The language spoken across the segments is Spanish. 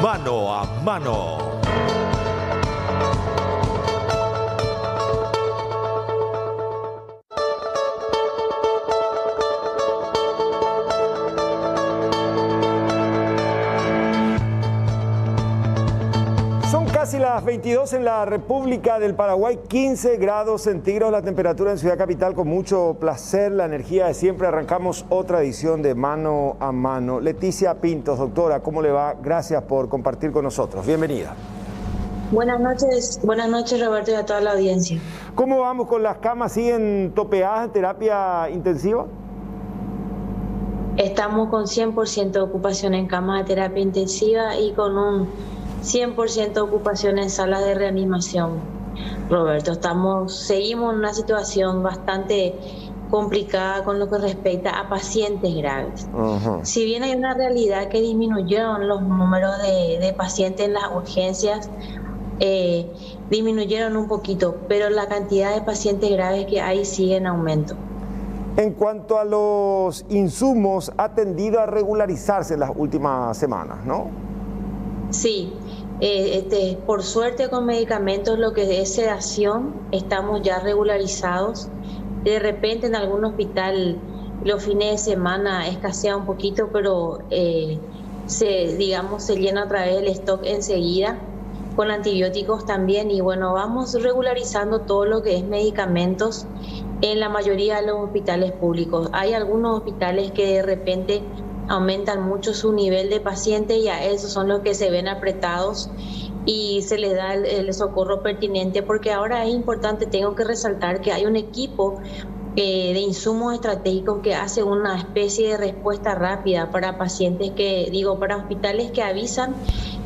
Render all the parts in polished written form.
Mano a Mano. Son casi las 22 en la República del Paraguay, 15 grados centígrados la temperatura en Ciudad Capital. Con mucho placer, la energía de siempre, arrancamos otra edición de Mano a Mano. Leticia Pintos, doctora, ¿cómo le va? Gracias por compartir con nosotros. Bienvenida. Buenas noches Roberto, y a toda la audiencia. ¿Cómo vamos con las camas? ¿Siguen topeadas en terapia intensiva? Estamos con 100% de ocupación en camas de terapia intensiva y con un 100% de ocupación en salas de reanimación. Roberto, seguimos en una situación bastante complicada con lo que respecta a pacientes graves. Si bien hay una realidad que disminuyeron los números de pacientes en las urgencias, disminuyeron un poquito, pero la cantidad de pacientes graves que hay sigue en aumento. En cuanto a los insumos, ha tendido a regularizarse en las últimas semanas, ¿no? Sí, por suerte con medicamentos, lo que es sedación, estamos ya regularizados. De repente en algún hospital los fines de semana escasea un poquito, pero se llena otra vez el stock enseguida, con antibióticos también. Y bueno, vamos regularizando todo lo que es medicamentos en la mayoría de los hospitales públicos. Hay algunos hospitales que de repente aumentan mucho su nivel de pacientes y a esos son los que se ven apretados y se les da el socorro pertinente, porque ahora es importante, tengo que resaltar que hay un equipo de insumos estratégicos que hace una especie de respuesta rápida para pacientes para hospitales que avisan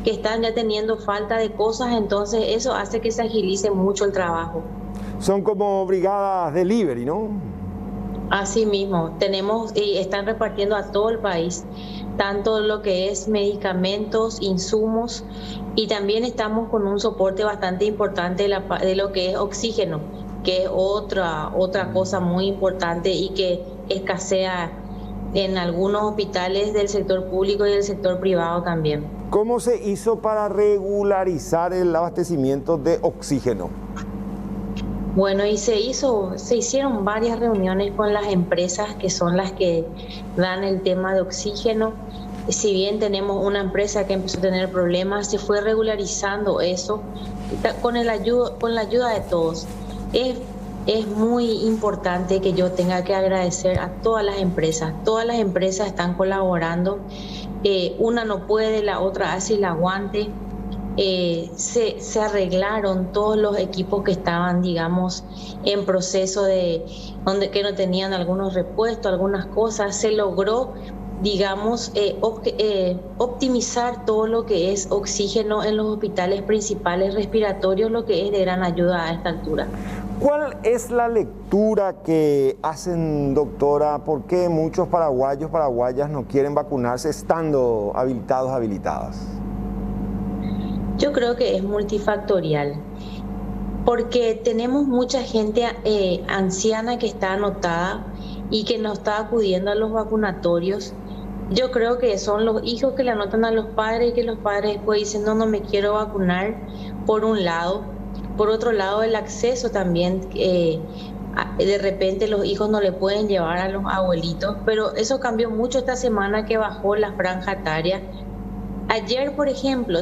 que están ya teniendo falta de cosas, entonces eso hace que se agilice mucho el trabajo. Son como brigadas delivery, ¿no? Así mismo, tenemos y están repartiendo a todo el país, tanto lo que es medicamentos, insumos, y también estamos con un soporte bastante importante de lo que es oxígeno, que es otra cosa muy importante y que escasea en algunos hospitales del sector público y del sector privado también. ¿Cómo se hizo para regularizar el abastecimiento de oxígeno? Bueno, y se hicieron varias reuniones con las empresas que son las que dan el tema de oxígeno. Si bien tenemos una empresa que empezó a tener problemas, se fue regularizando eso con la ayuda de todos. Es muy importante que yo tenga que agradecer a todas las empresas. Todas las empresas están colaborando. Una no puede, la otra hace el aguante. Se arreglaron todos los equipos que estaban, en proceso que no tenían algunos repuestos, algunas cosas. Se logró, optimizar todo lo que es oxígeno en los hospitales principales respiratorios, lo que es de gran ayuda a esta altura. ¿Cuál es la lectura que hacen, doctora? ¿Por qué muchos paraguayas no quieren vacunarse estando habilitadas? Yo creo que es multifactorial, porque tenemos mucha gente anciana que está anotada y que no está acudiendo a los vacunatorios. Yo creo que son los hijos que le anotan a los padres y que los padres después dicen no me quiero vacunar, por un lado. Por otro lado, el acceso también, de repente los hijos no le pueden llevar a los abuelitos, pero eso cambió mucho esta semana que bajó la franja etaria. Ayer, por ejemplo,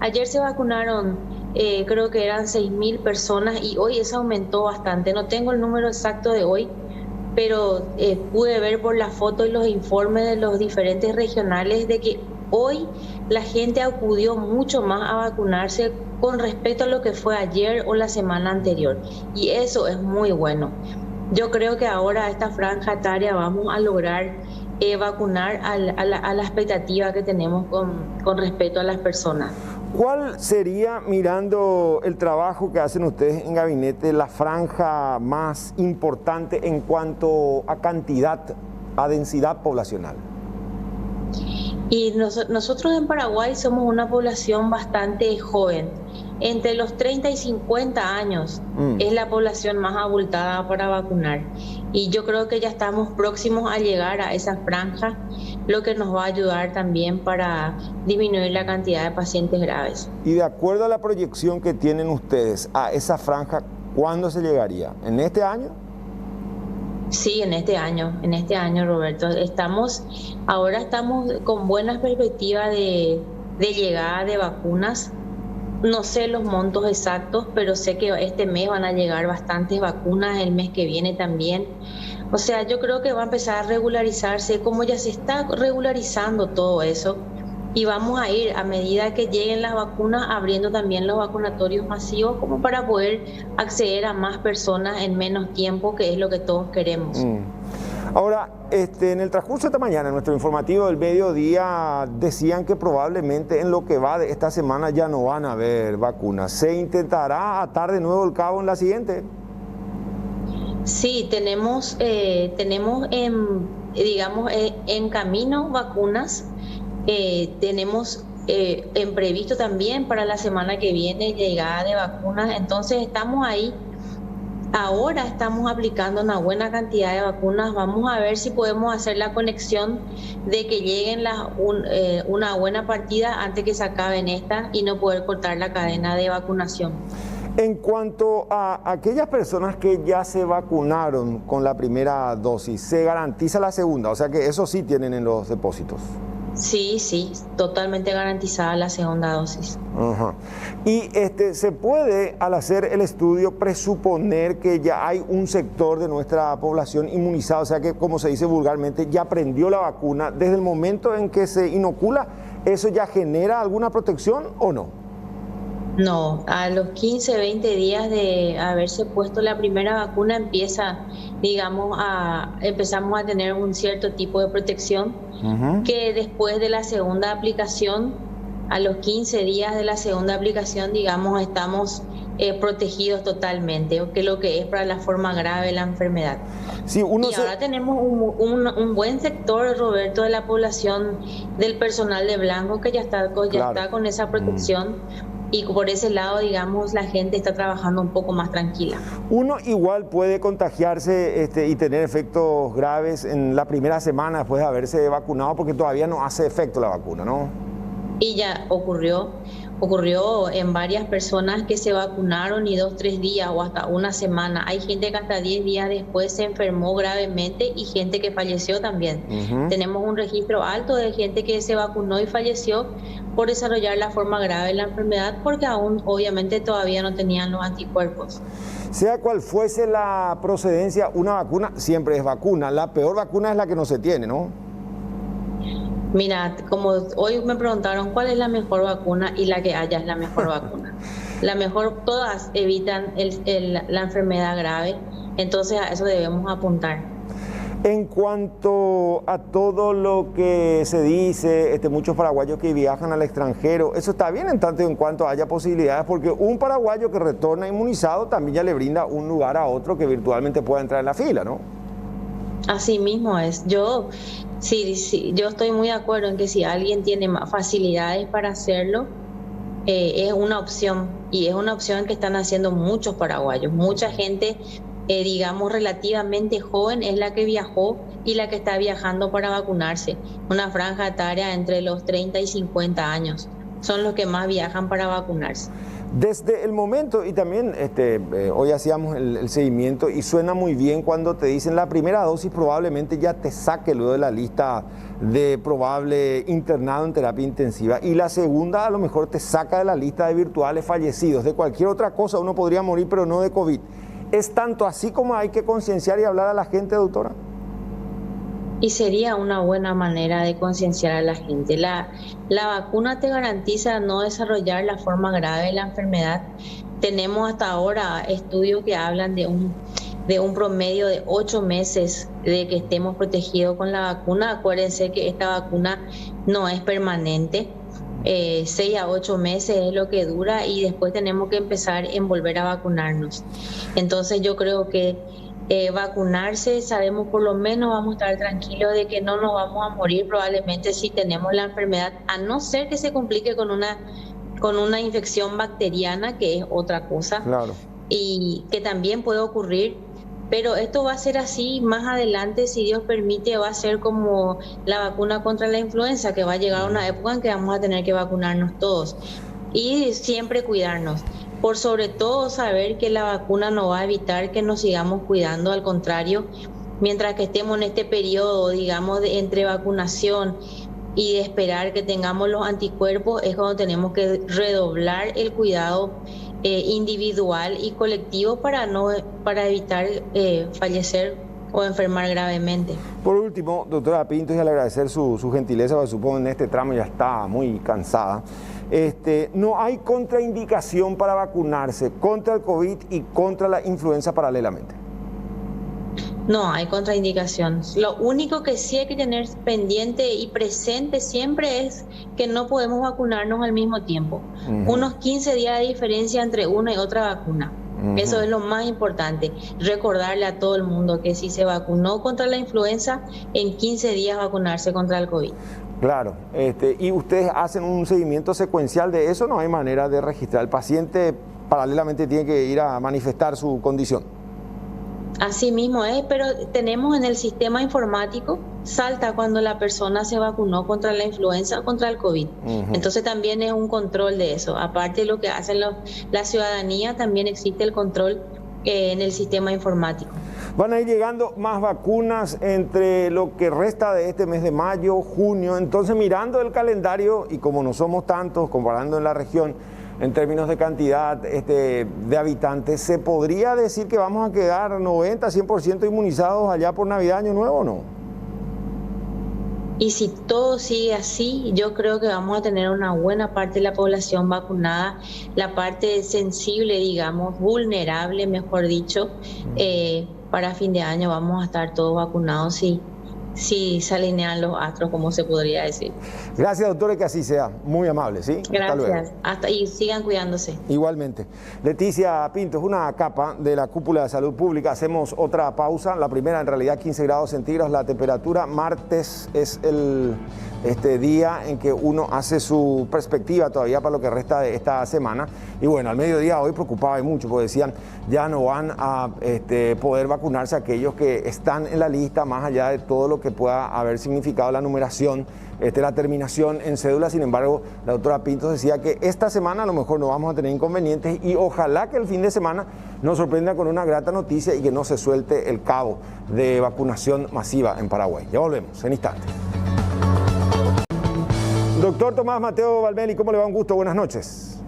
ayer se vacunaron, creo que eran 6.000 personas y hoy eso aumentó bastante. No tengo el número exacto de hoy, pero pude ver por la foto y los informes de los diferentes regionales de que hoy la gente acudió mucho más a vacunarse con respecto a lo que fue ayer o la semana anterior. Y eso es muy bueno. Yo creo que ahora a esta franja etaria vamos a lograr vacunar a la expectativa que tenemos con respecto a las personas. ¿Cuál sería, mirando el trabajo que hacen ustedes en gabinete, la franja más importante en cuanto a cantidad, a densidad poblacional? Y nosotros en Paraguay somos una población bastante joven. Entre los 30 y 50 años es la población más abultada para vacunar. Y yo creo que ya estamos próximos a llegar a esa franja. lo que nos va a ayudar también para disminuir la cantidad de pacientes graves. Y de acuerdo a la proyección que tienen ustedes a esa franja, ¿cuándo se llegaría? ¿En este año? Sí, en este año, Roberto. Ahora estamos con buenas perspectivas de llegada de vacunas. No sé los montos exactos, pero sé que este mes van a llegar bastantes vacunas, el mes que viene también. O sea, yo creo que va a empezar a regularizarse, como ya se está regularizando todo eso. Y vamos a ir, a medida que lleguen las vacunas, abriendo también los vacunatorios masivos, como para poder acceder a más personas en menos tiempo, que es lo que todos queremos. Ahora, en el transcurso de esta mañana, en nuestro informativo del mediodía, decían que probablemente en lo que va de esta semana ya no van a haber vacunas. ¿Se intentará atar de nuevo el cabo en la siguiente? Sí, tenemos en camino vacunas. Tenemos en previsto también para la semana que viene llegada de vacunas. Entonces estamos ahí. Ahora estamos aplicando una buena cantidad de vacunas. Vamos a ver si podemos hacer la conexión de que lleguen una buena partida antes que se acaben estas y no poder cortar la cadena de vacunación. En cuanto a aquellas personas que ya se vacunaron con la primera dosis, ¿se garantiza la segunda? O sea que eso sí tienen en los depósitos. Sí, totalmente garantizada la segunda dosis. Ajá. Y ¿se puede, al hacer el estudio, presuponer que ya hay un sector de nuestra población inmunizado? O sea que, como se dice vulgarmente, ya prendió la vacuna. Desde el momento en que se inocula, ¿eso ya genera alguna protección o no? No, a los 15, 20 días de haberse puesto la primera vacuna empezamos a tener un cierto tipo de protección, que después de la segunda aplicación, a los 15 días de la segunda aplicación, estamos protegidos totalmente, que lo que es para la forma grave de la enfermedad. Sí, ahora tenemos un buen sector, Roberto, de la población, del personal de blanco, que ya está con esa protección. Y por ese lado, la gente está trabajando un poco más tranquila. Uno igual puede contagiarse y tener efectos graves en la primera semana después de haberse vacunado, porque todavía no hace efecto la vacuna, ¿no? Y ya ocurrió en varias personas que se vacunaron y 2, 3 días o hasta una semana. Hay gente que hasta 10 días después se enfermó gravemente y gente que falleció también. Tenemos un registro alto de gente que se vacunó y falleció por desarrollar la forma grave de la enfermedad, porque aún obviamente todavía no tenían los anticuerpos. Sea cual fuese la procedencia, una vacuna siempre es vacuna. La peor vacuna es la que no se tiene, ¿no? Mira, como hoy me preguntaron cuál es la mejor vacuna, y la que haya es la mejor vacuna. Todas evitan la enfermedad grave, entonces a eso debemos apuntar. En cuanto a todo lo que se dice, muchos paraguayos que viajan al extranjero, eso está bien en tanto en cuanto haya posibilidades, porque un paraguayo que retorna inmunizado también ya le brinda un lugar a otro que virtualmente pueda entrar en la fila, ¿no? Así mismo es. Yo estoy muy de acuerdo en que si alguien tiene más facilidades para hacerlo, es una opción, y es una opción que están haciendo muchos paraguayos. Mucha gente, relativamente joven, es la que viajó y la que está viajando para vacunarse. Una franja etaria entre los 30 y 50 años son los que más viajan para vacunarse. Desde el momento, y también hoy hacíamos el seguimiento, y suena muy bien cuando te dicen la primera dosis probablemente ya te saque luego de la lista de probable internado en terapia intensiva, y la segunda a lo mejor te saca de la lista de virtuales fallecidos. De cualquier otra cosa uno podría morir, pero no de COVID. ¿Es tanto así como hay que concienciar y hablar a la gente, doctora? Y sería una buena manera de concienciar a la gente. La vacuna te garantiza no desarrollar la forma grave de la enfermedad. Tenemos hasta ahora estudios que hablan de un promedio de 8 meses de que estemos protegidos con la vacuna. Acuérdense que esta vacuna no es permanente. 6 a 8 meses es lo que dura, y después tenemos que empezar en volver a vacunarnos. Entonces yo creo que vacunarse, sabemos, por lo menos vamos a estar tranquilos de que no nos vamos a morir probablemente si tenemos la enfermedad, a no ser que se complique con una infección bacteriana, que es otra cosa. Claro. Y que también puede ocurrir, Pero esto va a ser así más adelante, si Dios permite, va a ser como la vacuna contra la influenza, que va a llegar una época en que vamos a tener que vacunarnos todos y siempre cuidarnos. Por sobre todo saber que la vacuna no va a evitar que nos sigamos cuidando, al contrario, mientras que estemos en este periodo, digamos, entre vacunación y de esperar que tengamos los anticuerpos, es cuando tenemos que redoblar el cuidado individual y colectivo para evitar fallecer o enfermar gravemente. Por último, doctora Pintos, y al agradecer su gentileza, porque supongo en este tramo ya está muy cansada, no hay contraindicación para vacunarse contra el COVID y contra la influenza paralelamente. No hay contraindicación. Lo único que sí hay que tener pendiente y presente siempre es que no podemos vacunarnos al mismo tiempo. Unos 15 días de diferencia entre una y otra vacuna. Eso es lo más importante. Recordarle a todo el mundo que si se vacunó contra la influenza, en 15 días vacunarse contra el COVID. Claro, y ustedes hacen un seguimiento secuencial de eso, no hay manera de registrar. El paciente paralelamente tiene que ir a manifestar su condición. Así mismo es, pero tenemos en el sistema informático, salta cuando la persona se vacunó contra la influenza o contra el COVID. Entonces también es un control de eso. Aparte de lo que hacen la ciudadanía, también existe el control en el sistema informático. Van a ir llegando más vacunas entre lo que resta de este mes de mayo, junio. Entonces, mirando el calendario, y como no somos tantos, comparando en la región, en términos de cantidad de habitantes, ¿se podría decir que vamos a quedar 90-100% inmunizados allá por Navidad, Año Nuevo o no? Y si todo sigue así, yo creo que vamos a tener una buena parte de la población vacunada, la parte sensible, digamos, vulnerable, mejor dicho, para fin de año vamos a estar todos vacunados, si se alinean los astros, como se podría decir. Gracias, doctora, que así sea. Muy amable, ¿sí? Gracias. Y sigan cuidándose. Igualmente. Leticia Pinto, es una capa de la Cúpula de Salud Pública. Hacemos otra pausa. La primera, en realidad, 15 grados centígrados la temperatura. Martes es el día en que uno hace su perspectiva todavía para lo que resta de esta semana. Y bueno, al mediodía hoy preocupaba mucho, porque decían, ya no van a poder vacunarse aquellos que están en la lista, más allá de todo lo que pueda haber significado la numeración, la terminación en cédula. Sin embargo, la doctora Pintos decía que esta semana a lo mejor no vamos a tener inconvenientes y ojalá que el fin de semana nos sorprenda con una grata noticia y que no se suelte el cabo de vacunación masiva en Paraguay. Ya volvemos en instantes. Doctor Tomás Mateo Valmeli, ¿cómo le va? Un gusto, buenas noches.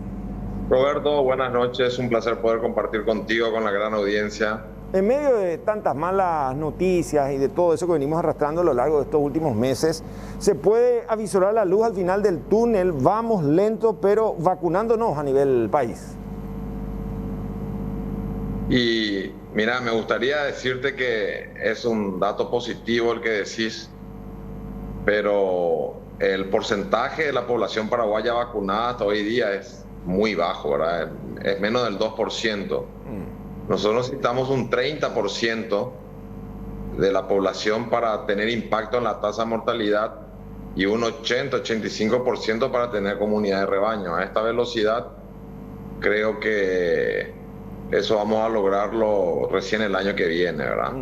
Roberto, buenas noches, un placer poder compartir contigo, con la gran audiencia. En medio de tantas malas noticias y de todo eso que venimos arrastrando a lo largo de estos últimos meses, ¿se puede avisorar la luz al final del túnel? Vamos lento, pero vacunándonos a nivel país. Y mira, me gustaría decirte que es un dato positivo el que decís, pero el porcentaje de la población paraguaya vacunada hasta hoy día es muy bajo, ¿verdad? Es menos del 2%. Nosotros necesitamos un 30% de la población para tener impacto en la tasa de mortalidad y un 80-85% para tener comunidad de rebaño. A esta velocidad creo que eso vamos a lograrlo recién el año que viene, ¿verdad?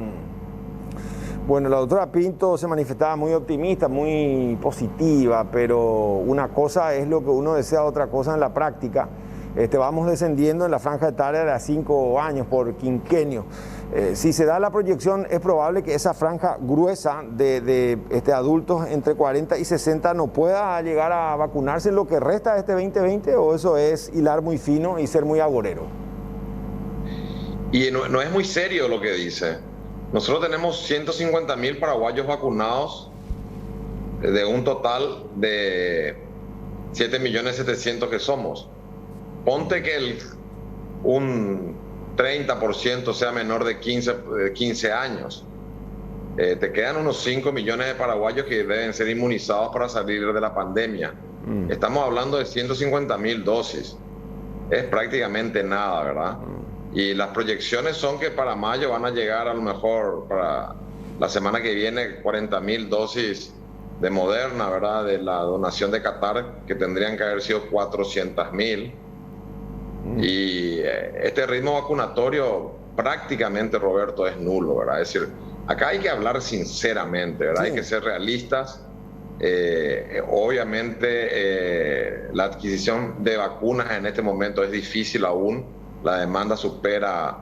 Bueno, la doctora Pinto se manifestaba muy optimista, muy positiva, pero una cosa es lo que uno desea, otra cosa en la práctica. Vamos descendiendo en la franja etaria de a 5 años por quinquenio. Si se da la proyección, es probable que esa franja gruesa de adultos entre 40 y 60 no pueda llegar a vacunarse en lo que resta de este 2020, o eso es hilar muy fino y ser muy agorero. Y no es muy serio lo que dice. Nosotros tenemos 150.000 paraguayos vacunados de un total de 7.700.000 que somos. Ponte que un 30% sea menor de 15 años. Te quedan unos 5 millones de paraguayos que deben ser inmunizados para salir de la pandemia. Estamos hablando de 150.000 dosis. Es prácticamente nada, ¿verdad? Y las proyecciones son que para mayo van a llegar, a lo mejor para la semana que viene, 40.000 dosis de Moderna, ¿verdad? De la donación de Qatar, que tendrían que haber sido 400.000. Y este ritmo vacunatorio prácticamente, Roberto, es nulo, ¿verdad? Es decir, acá hay que hablar sinceramente, ¿verdad? Sí. Hay que ser realistas. Obviamente, la adquisición de vacunas en este momento es difícil aún. La demanda supera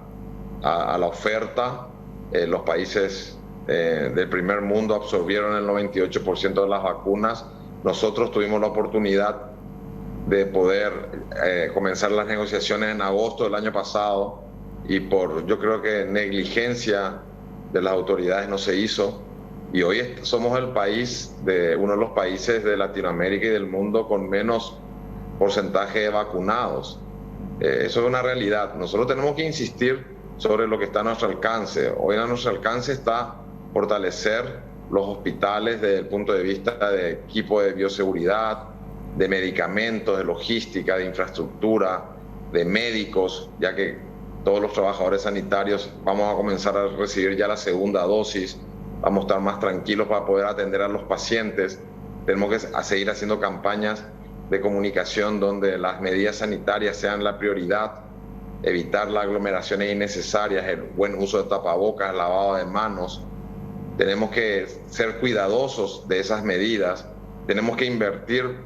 a la oferta. Los países del primer mundo absorbieron el 98% de las vacunas. Nosotros tuvimos la oportunidad de poder comenzar las negociaciones en agosto del año pasado y por, yo creo que negligencia de las autoridades no se hizo. Y hoy somos uno de los países de Latinoamérica y del mundo con menos porcentaje de vacunados. Eso es una realidad. Nosotros tenemos que insistir sobre lo que está a nuestro alcance. Hoy a nuestro alcance está fortalecer los hospitales desde el punto de vista de equipo de bioseguridad, de medicamentos, de logística, de infraestructura, de médicos, ya que todos los trabajadores sanitarios vamos a comenzar a recibir ya la segunda dosis, vamos a estar más tranquilos para poder atender a los pacientes. Tenemos que seguir haciendo campañas de comunicación donde las medidas sanitarias sean la prioridad, evitar las aglomeraciones innecesarias, el buen uso de tapabocas, el lavado de manos. Tenemos que ser cuidadosos de esas medidas, tenemos que invertir,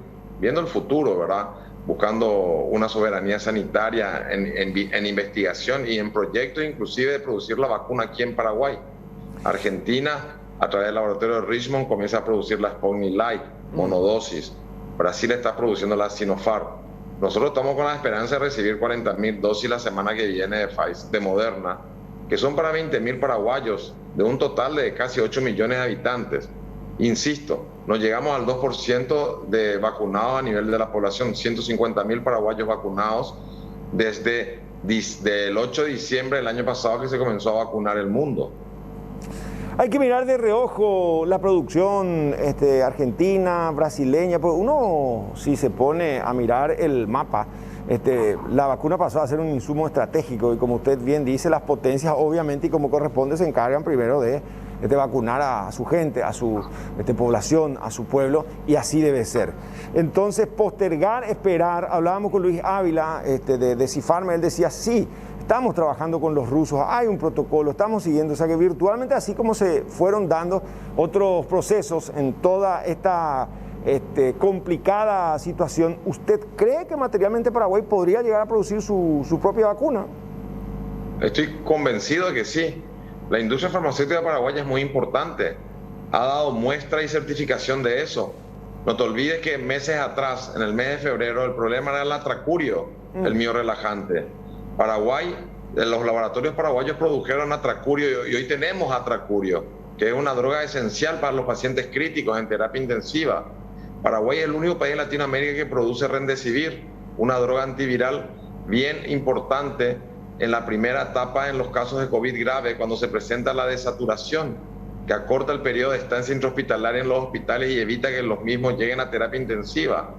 viendo el futuro, ¿verdad? Buscando una soberanía sanitaria en investigación y en proyectos inclusive de producir la vacuna aquí en Paraguay. Argentina, a través del laboratorio de Richmond, comienza a producir la Sputnik Light, monodosis. Brasil está produciendo la Sinopharm. Nosotros estamos con la esperanza de recibir 40.000 dosis la semana que viene de Pfizer, de Moderna, que son para 20.000 paraguayos, de un total de casi 8 millones de habitantes. Insisto, nos llegamos al 2% de vacunados a nivel de la población, 150.000 paraguayos vacunados desde el 8 de diciembre del año pasado que se comenzó a vacunar el mundo. Hay que mirar de reojo la producción argentina, brasileña, pues uno si se pone a mirar el mapa, la vacuna pasó a ser un insumo estratégico y como usted bien dice, las potencias obviamente y como corresponde se encargan primero de vacunar a su gente, a su población, a su pueblo y así debe ser. Entonces postergar, esperar, hablábamos con Luis Ávila de Sinopharm, él decía sí, estamos trabajando con los rusos, hay un protocolo, estamos siguiendo, o sea que virtualmente así como se fueron dando otros procesos en toda esta complicada situación, ¿usted cree que materialmente Paraguay podría llegar a producir su propia vacuna? Estoy convencido de que sí. La industria farmacéutica paraguaya es muy importante, ha dado muestra y certificación de eso. No te olvides que meses atrás, en el mes de febrero, el problema era el atracurio, el miorelajante. Paraguay, los laboratorios paraguayos produjeron atracurio y hoy tenemos atracurio, que es una droga esencial para los pacientes críticos en terapia intensiva. Paraguay es el único país en Latinoamérica que produce Remdesivir, una droga antiviral bien importante en la primera etapa en los casos de COVID grave, cuando se presenta la desaturación, que acorta el periodo de estancia intrahospitalaria en los hospitales y evita que los mismos lleguen a terapia intensiva.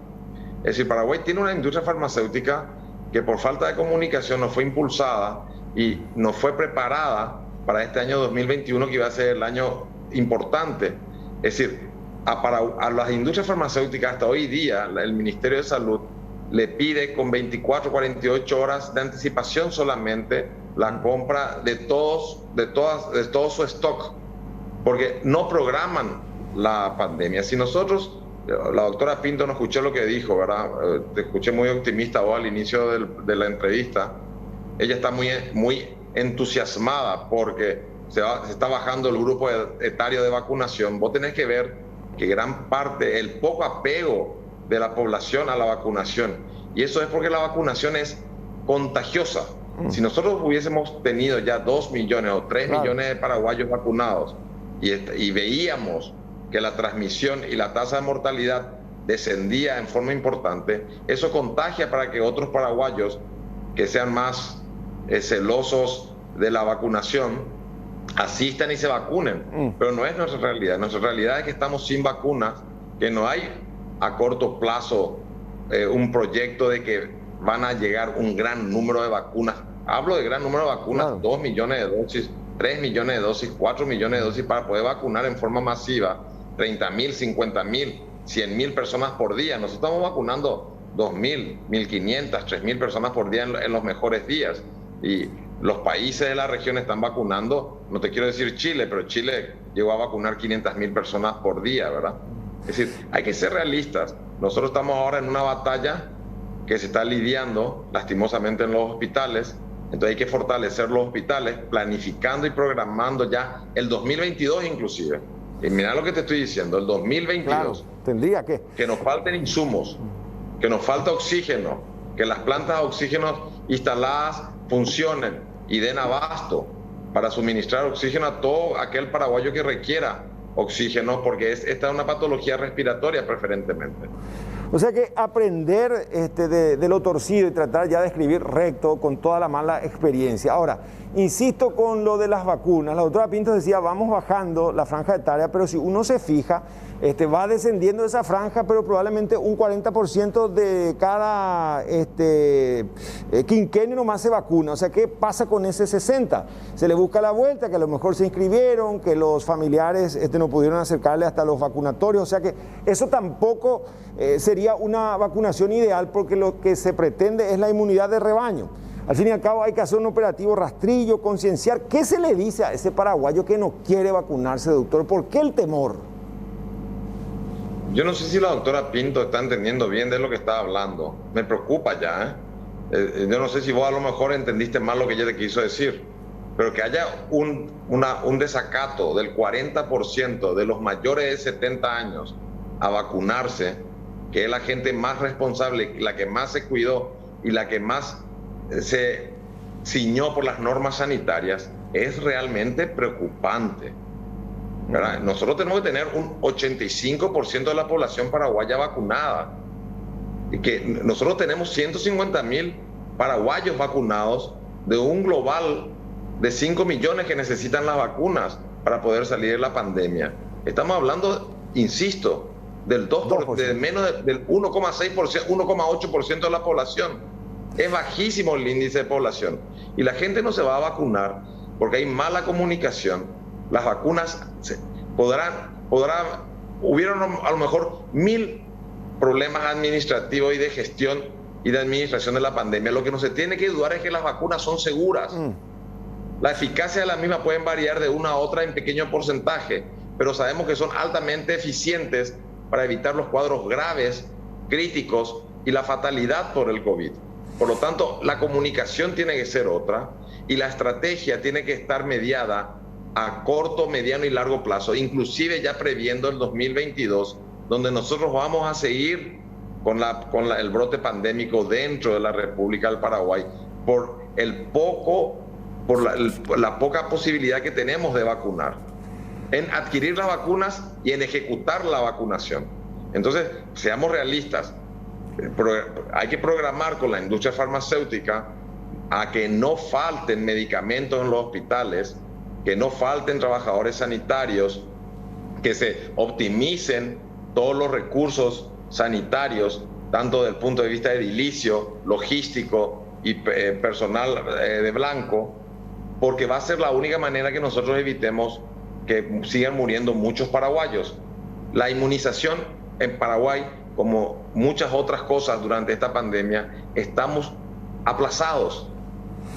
Es decir, Paraguay tiene una industria farmacéutica que por falta de comunicación no fue impulsada y no fue preparada para este año 2021, que iba a ser el año importante. Es decir, a las industrias farmacéuticas hasta hoy día, el Ministerio de Salud le pide con 24, 48 horas de anticipación solamente la compra de todo su stock, porque no programan la pandemia. Si nosotros, la doctora Pinto no escuchó lo que dijo, ¿verdad? Te escuché muy optimista vos al inicio de la entrevista. Ella está muy entusiasmada porque se está bajando el grupo etario de vacunación. Vos tenés que ver que gran parte, el poco apego de la población a la vacunación, y eso es porque la vacunación es contagiosa. Si nosotros hubiésemos tenido ya 2 millones o 3 millones de paraguayos vacunados y veíamos que la transmisión y la tasa de mortalidad descendía en forma importante, eso contagia para que otros paraguayos que sean más celosos de la vacunación asistan y se vacunen. Pero no es nuestra realidad. Nuestra realidad es que estamos sin vacunas, que no hay a corto plazo un proyecto de que van a llegar un gran número de vacunas. Hablo de gran número de vacunas, claro. 2 millones de dosis, 3 millones de dosis, 4 millones de dosis para poder vacunar en forma masiva 30.000, 50.000, 100.000 personas por día. Nosotros estamos vacunando 2.000, 1.500, 3.000 personas por día en los mejores días. Y los países de la región están vacunando, no te quiero decir Chile, pero Chile llegó a vacunar 500.000 personas por día, ¿verdad? Es decir, hay que ser realistas. Nosotros estamos ahora en una batalla que se está lidiando lastimosamente en los hospitales, entonces hay que fortalecer los hospitales, planificando y programando ya el 2022 inclusive. Y mira lo que te estoy diciendo, el 2022. Claro, tendría que nos falten insumos, que nos falta oxígeno, que las plantas de oxígeno instaladas funcionen y den abasto para suministrar oxígeno a todo aquel paraguayo que requiera oxígeno, porque esta es una patología respiratoria preferentemente. O sea que aprender de lo torcido y tratar ya de escribir recto con toda la mala experiencia. Ahora, insisto con lo de las vacunas. La doctora Pinto decía, vamos bajando la franja etaria, pero si uno se fija, va descendiendo esa franja, pero probablemente un 40% de cada quinquenio nomás se vacuna. O sea, ¿qué pasa con ese 60%? Se le busca la vuelta, que a lo mejor se inscribieron, que los familiares no pudieron acercarle hasta los vacunatorios. O sea que eso tampoco sería una vacunación ideal, porque lo que se pretende es la inmunidad de rebaño. Al fin y al cabo hay que hacer un operativo rastrillo, concienciar. ¿Qué se le dice a ese paraguayo que no quiere vacunarse, doctor? ¿Por qué el temor? Yo no sé si la doctora Pinto está entendiendo bien de lo que está hablando. Me preocupa ya, yo no sé si vos a lo mejor entendiste mal lo que ella te quiso decir, pero que haya un desacato del 40% de los mayores de 70 años a vacunarse, que es la gente más responsable, la que más se cuidó y la que más se ciñó por las normas sanitarias, es realmente preocupante, ¿verdad? Nosotros tenemos que tener un 85% de la población paraguaya vacunada. Y que nosotros tenemos 150.000 paraguayos vacunados de un global de 5 millones que necesitan las vacunas para poder salir de la pandemia. Estamos hablando, insisto, del 2%, de menos del 1,6%, 1,8% de la población. Es bajísimo el índice de población. Y la gente no se va a vacunar porque hay mala comunicación. Las vacunas hubieron a lo mejor 1000 problemas administrativos y de gestión y de administración de la pandemia. Lo que no se tiene que dudar es que las vacunas son seguras. La eficacia de las mismas pueden variar de una a otra en pequeño porcentaje, pero sabemos que son altamente eficientes para evitar los cuadros graves, críticos y la fatalidad por el COVID. Por lo tanto, la comunicación tiene que ser otra y la estrategia tiene que estar mediada a corto, mediano y largo plazo, inclusive ya previendo el 2022, donde nosotros vamos a seguir con el brote pandémico dentro de la República del Paraguay por la poca posibilidad que tenemos de vacunar, en adquirir las vacunas y en ejecutar la vacunación. Entonces, seamos realistas, hay que programar con la industria farmacéutica a que no falten medicamentos en los hospitales, que no falten trabajadores sanitarios, que se optimicen todos los recursos sanitarios, tanto desde el punto de vista edilicio, logístico y personal de blanco, porque va a ser la única manera que nosotros evitemos que sigan muriendo muchos paraguayos. La inmunización en Paraguay, como muchas otras cosas durante esta pandemia, estamos aplazados.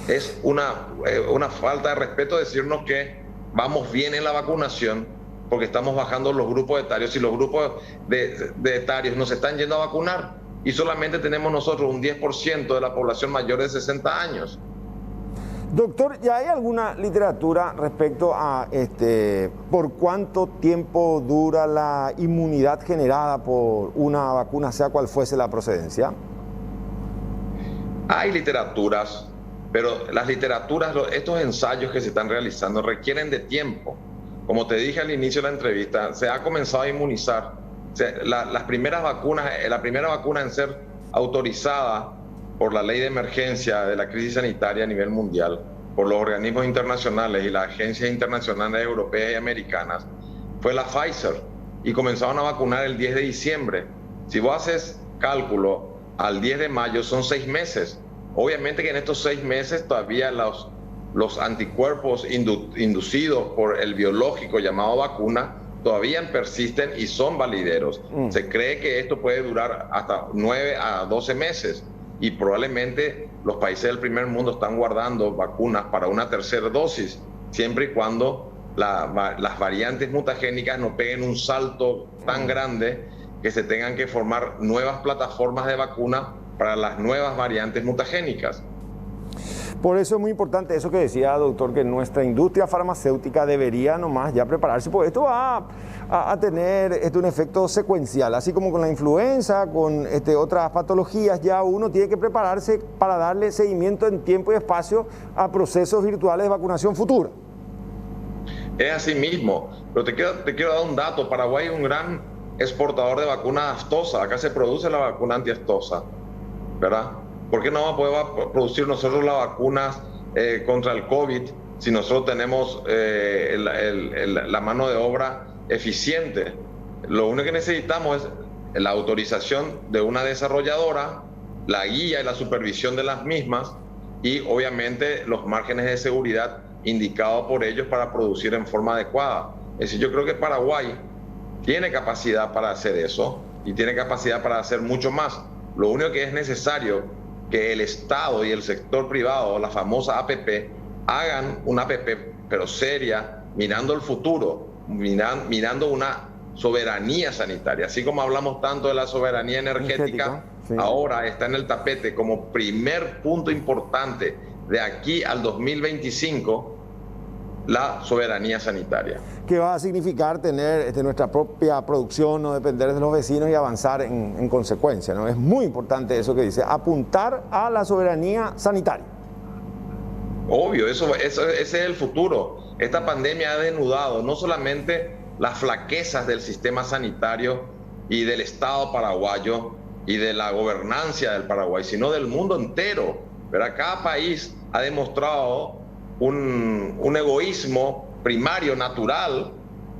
Es una falta de respeto decirnos que vamos bien en la vacunación porque estamos bajando los grupos etarios y los grupos de etarios nos están yendo a vacunar y solamente tenemos nosotros un 10% de la población mayor de 60 años. Doctor, ¿ya hay alguna literatura respecto a por cuánto tiempo dura la inmunidad generada por una vacuna, sea cual fuese la procedencia? Hay literaturas, pero las literaturas, estos ensayos que se están realizando requieren de tiempo. Como te dije al inicio de la entrevista, se ha comenzado a inmunizar. La primera vacuna en ser autorizada por la ley de emergencia de la crisis sanitaria a nivel mundial, por los organismos internacionales y las agencias internacionales europeas y americanas, fue la Pfizer, y comenzaron a vacunar el 10 de diciembre. Si vos haces cálculo, al 10 de mayo son 6 meses. Obviamente que en estos 6 meses todavía los anticuerpos inducidos por el biológico llamado vacuna todavía persisten y son valideros. Se cree que esto puede durar hasta 9 a 12 meses y probablemente los países del primer mundo están guardando vacunas para una tercera dosis, siempre y cuando las variantes mutagénicas no peguen un salto tan grande que se tengan que formar nuevas plataformas de vacuna para las nuevas variantes mutagénicas. Por eso es muy importante eso que decía, doctor, que nuestra industria farmacéutica debería nomás ya prepararse, porque esto va a tener un efecto secuencial, así como con la influenza, con otras patologías, ya uno tiene que prepararse para darle seguimiento en tiempo y espacio a procesos virtuales de vacunación futura. Es así mismo, pero te quiero dar un dato. Paraguay es un gran exportador de vacunas aftosa. Acá se produce la vacuna antiaftosa, ¿verdad? ¿Por qué no vamos a poder producir nosotros las vacunas contra el COVID si nosotros tenemos la mano de obra eficiente? Lo único que necesitamos es la autorización de una desarrolladora, la guía y la supervisión de las mismas y obviamente los márgenes de seguridad indicados por ellos para producir en forma adecuada. Es decir, yo creo que Paraguay tiene capacidad para hacer eso y tiene capacidad para hacer mucho más. Lo único que es necesario que el Estado y el sector privado, la famosa APP, hagan una APP pero seria, mirando el futuro, mirando una soberanía sanitaria. Así como hablamos tanto de la soberanía energética, sí, ahora está en el tapete como primer punto importante de aquí al 2025, la soberanía sanitaria. Que va a significar tener nuestra propia producción, no depender de los vecinos y avanzar en consecuencia, ¿no? Es muy importante eso que dice, apuntar a la soberanía sanitaria. Obvio, ese es el futuro. Esta pandemia ha desnudado no solamente las flaquezas del sistema sanitario y del Estado paraguayo y de la gobernancia del Paraguay, sino del mundo entero. Pero cada país ha demostrado un egoísmo primario, natural,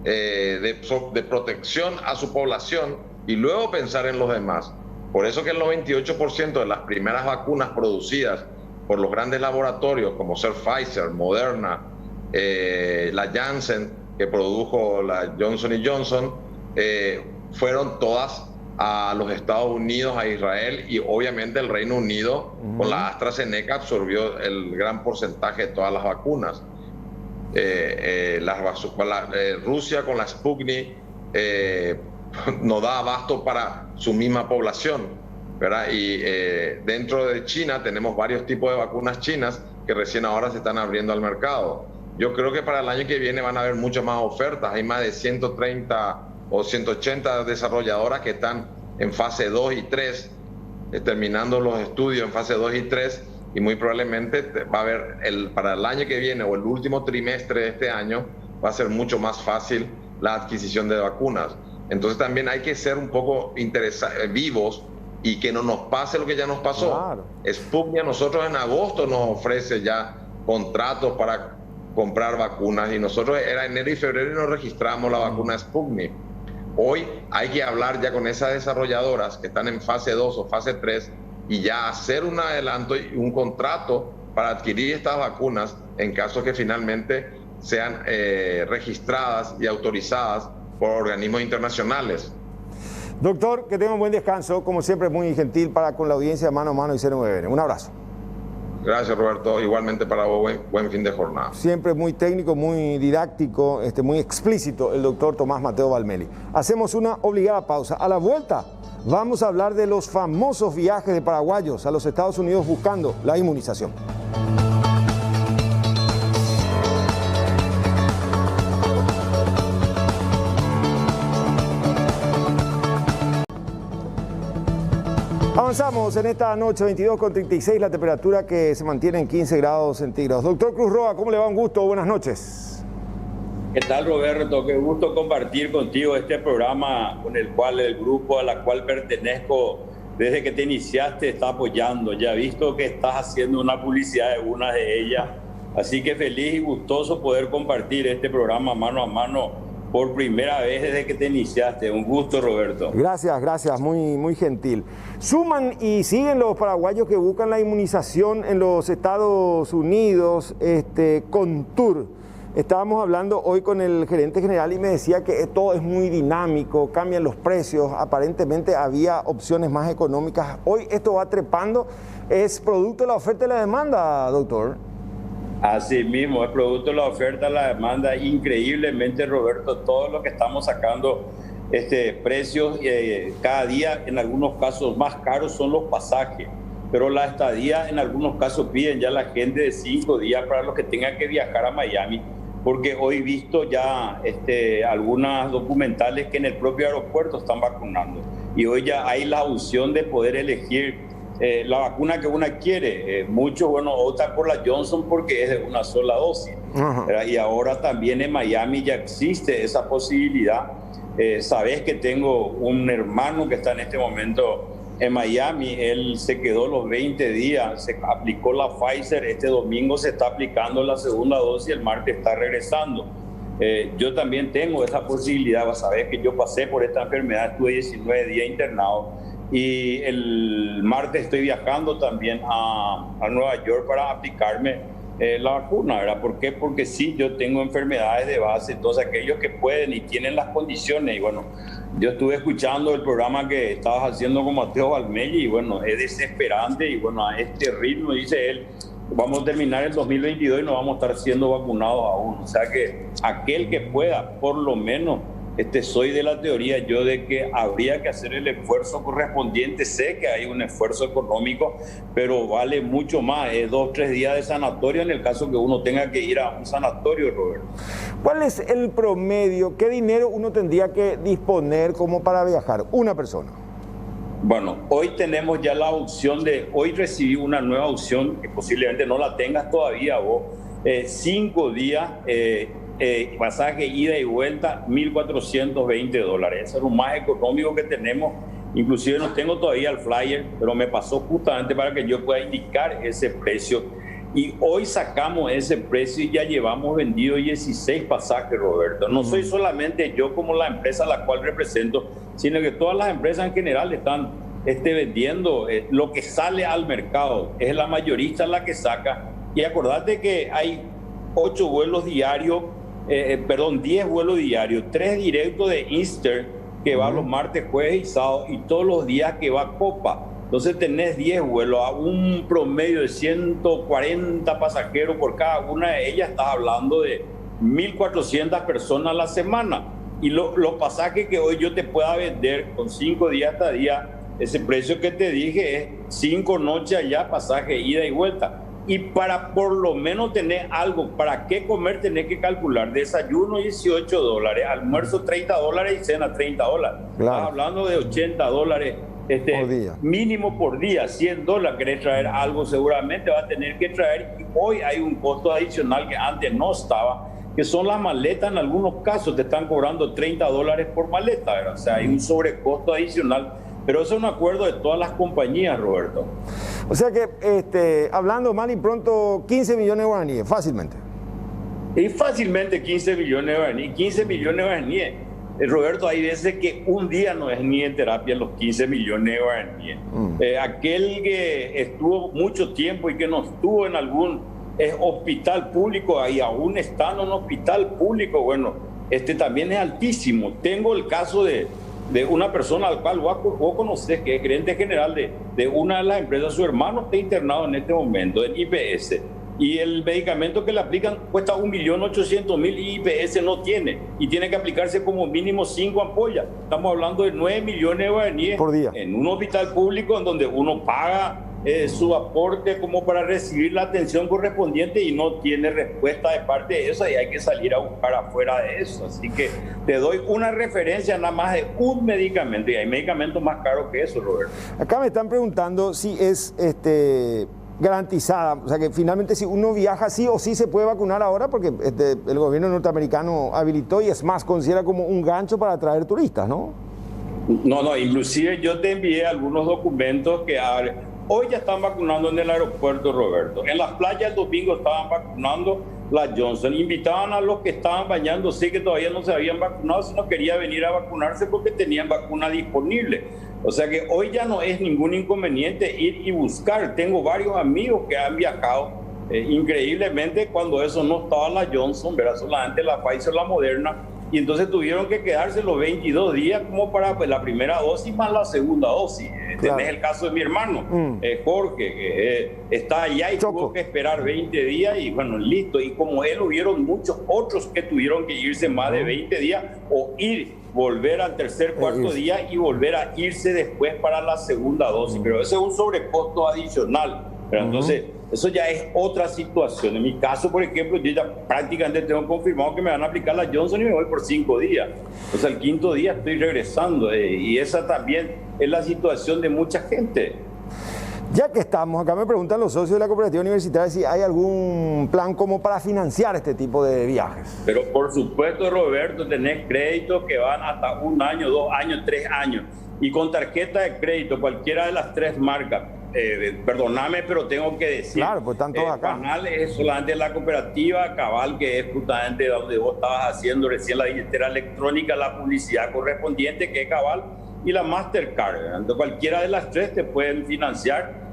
de protección a su población y luego pensar en los demás. Por eso que el 98% de las primeras vacunas producidas por los grandes laboratorios como ser Pfizer, Moderna, la Janssen, que produjo la Johnson & Johnson, fueron todas a los Estados Unidos, a Israel y obviamente el Reino Unido, con la AstraZeneca absorbió el gran porcentaje de todas las vacunas. Rusia con la Sputnik no da abasto para su misma población, ¿verdad? Y dentro de China tenemos varios tipos de vacunas chinas que recién ahora se están abriendo al mercado. Yo creo que para el año que viene van a haber muchas más ofertas. Hay más de 130 o 180 desarrolladoras que están en fase 2 y 3, terminando los estudios en fase 2 y 3, y muy probablemente va a haber, para el año que viene o el último trimestre de este año, va a ser mucho más fácil la adquisición de vacunas. Entonces también hay que ser un poco vivos y que no nos pase lo que ya nos pasó. Claro. Sputnik a nosotros en agosto nos ofrece ya contratos para comprar vacunas y nosotros era enero y febrero y nos registramos la vacuna Sputnik. Hoy hay que hablar ya con esas desarrolladoras que están en fase 2 o fase 3 y ya hacer un adelanto y un contrato para adquirir estas vacunas en caso que finalmente sean registradas y autorizadas por organismos internacionales. Doctor, que tenga un buen descanso, como siempre muy gentil para con la audiencia de Mano a Mano y C9N. Un abrazo. Gracias, Roberto. Igualmente para vos, buen fin de jornada. Siempre muy técnico, muy didáctico, muy explícito el doctor Tomás Mateo Valmeli. Hacemos una obligada pausa. A la vuelta vamos a hablar de los famosos viajes de paraguayos a los Estados Unidos buscando la inmunización. Avanzamos en esta noche, 22:36, la temperatura que se mantiene en 15 grados centígrados. Doctor Cruz Roa, ¿cómo le va? Un gusto, buenas noches. ¿Qué tal, Roberto? Qué gusto compartir contigo este programa con el cual el grupo a la cual pertenezco desde que te iniciaste está apoyando. Ya he visto que estás haciendo una publicidad de una de ellas, así que feliz y gustoso poder compartir este programa mano a mano por primera vez desde que te iniciaste. Un gusto, Roberto. Gracias, muy gentil. Suman y siguen los paraguayos que buscan la inmunización en los Estados Unidos, Contour. Estábamos hablando hoy con el gerente general y me decía que todo es muy dinámico, cambian los precios, aparentemente había opciones más económicas. Hoy esto va trepando, ¿es producto de la oferta y la demanda, doctor? Así mismo, es producto de la oferta y la demanda. Increíblemente, Roberto, todo lo que estamos sacando precios cada día, en algunos casos más caros son los pasajes, pero la estadía en algunos casos piden ya la gente de 5 días para los que tengan que viajar a Miami, porque hoy he visto ya algunas documentales que en el propio aeropuerto están vacunando y hoy ya hay la opción de poder elegir la vacuna que uno quiere. Muchos, optan por la Johnson porque es de una sola dosis. Y ahora también en Miami ya existe esa posibilidad. Sabes que tengo un hermano que está en este momento en Miami. Él se quedó los 20 días, se aplicó la Pfizer. Este domingo se está aplicando la segunda dosis, el martes está regresando. Yo también tengo esa posibilidad. Sabes que yo pasé por esta enfermedad, estuve 19 días internado. Y el martes estoy viajando también a Nueva York para aplicarme la vacuna, ¿verdad? ¿Por qué? Porque sí, yo tengo enfermedades de base, entonces aquellos que pueden y tienen las condiciones. Y bueno, yo estuve escuchando el programa que estabas haciendo con Mateo Valmelli y bueno, es desesperante y bueno, a este ritmo, dice él, vamos a terminar el 2022 y no vamos a estar siendo vacunados aún. O sea que aquel que pueda, por lo menos, soy de la teoría yo de que habría que hacer el esfuerzo correspondiente. Sé que hay un esfuerzo económico, pero vale mucho más. 2 o 3 días de sanatorio en el caso que uno tenga que ir a un sanatorio, Roberto. ¿Cuál es el promedio? ¿Qué dinero uno tendría que disponer como para viajar? Una persona. Bueno, hoy tenemos ya la opción hoy recibí una nueva opción que posiblemente no la tengas todavía vos. 5 días. Pasaje ida y vuelta, $1,420. Eso es lo más económico que tenemos. Inclusive no tengo todavía el flyer, pero me pasó justamente para que yo pueda indicar ese precio. Y hoy sacamos ese precio y ya llevamos vendido 16 pasajes, Roberto. No soy solamente yo como la empresa a la cual represento, sino que todas las empresas en general están vendiendo lo que sale al mercado. Es la mayorista la que saca. Y acordate que hay 8 vuelos diarios, 10 vuelos diarios, 3 directos de Easter que va los martes, jueves y sábado, y todos los días que va Copa. Entonces tenés 10 vuelos a un promedio de 140 pasajeros por cada una de ellas. Estás hablando de 1.400 personas a la semana. Y los pasajes que hoy yo te pueda vender con 5 días hasta día, ese precio que te dije es 5 noches allá, pasaje ida y vuelta. Y para por lo menos tener algo, ¿para qué comer? Tenés que calcular desayuno $18, almuerzo $30 y cena $30. Claro. Estás hablando de $80 por día. Mínimo por día, $100. Querés traer algo, seguramente va a tener que traer. Y hoy hay un costo adicional que antes no estaba, que son las maletas. En algunos casos te están cobrando $30 por maleta, ¿verdad? O sea, hay un sobrecosto adicional. Pero eso es un acuerdo de todas las compañías, Roberto. O sea que, hablando mal y pronto, 15 millones de guaraníes, fácilmente. Y fácilmente 15 millones de guaraníes. 15 millones de guaraníes. Roberto, hay veces que un día no es ni en terapia los 15 millones de guaraníes. Aquel que estuvo mucho tiempo y que no estuvo en algún hospital público y aún está en un hospital público, bueno, también es altísimo. Tengo el caso de una persona al cual vos conocés, que es gerente general de una de las empresas. Su hermano está internado en este momento en IPS y el medicamento que le aplican cuesta 1.800.000 y IPS no tiene, y tiene que aplicarse como mínimo 5 ampollas. Estamos hablando de 9 millones de guaraníes por día en un hospital público en donde uno paga su aporte como para recibir la atención correspondiente y no tiene respuesta de parte de eso, y hay que salir a buscar afuera de eso. Así que te doy una referencia nada más de un medicamento, y hay medicamentos más caros que eso, Roberto. Acá me están preguntando si es garantizada, o sea que finalmente si uno viaja sí o sí se puede vacunar ahora, porque el gobierno norteamericano habilitó, y es más, considera como un gancho para atraer turistas, ¿no? No, inclusive yo te envié algunos documentos que hoy ya están vacunando en el aeropuerto, Roberto. En las playas el domingo estaban vacunando la Johnson. Invitaban a los que estaban bañándose que todavía no se habían vacunado, sino quería venir a vacunarse porque tenían vacuna disponible. O sea que hoy ya no es ningún inconveniente ir y buscar. Tengo varios amigos que han viajado Increíblemente, cuando eso no estaba la Johnson, ¿verdad? Solamente la Pfizer, la Moderna, y entonces tuvieron que quedarse los 22 días como para pues, la primera dosis más la segunda dosis. Claro. Tenés el caso de mi hermano, Jorge, que está allá y tuvo que esperar 20 días y bueno, listo. Y como él, hubieron muchos otros que tuvieron que irse más de 20 días o volver al tercer, cuarto día y volver a irse después para la segunda dosis. Pero ese es un sobrecosto adicional. Pero entonces, eso ya es otra situación. En mi caso, por ejemplo, yo ya prácticamente tengo confirmado que me van a aplicar la Johnson y me voy por 5 días. O sea, el quinto día estoy regresando. Y esa también es la situación de mucha gente. Ya que estamos, acá me preguntan los socios de la cooperativa universitaria si hay algún plan como para financiar este tipo de viajes. Pero por supuesto, Roberto, tenés créditos que van hasta 1 año, 2 años, 3 años. Y con tarjeta de crédito, cualquiera de las 3 marcas. Perdóname, pero tengo que decir, claro, pues están todos acá. Canal es solamente la cooperativa, Cabal, que es justamente donde vos estabas haciendo recién la billetera electrónica, la publicidad correspondiente, que es Cabal, y la Mastercard. Entonces, cualquiera de las 3 te pueden financiar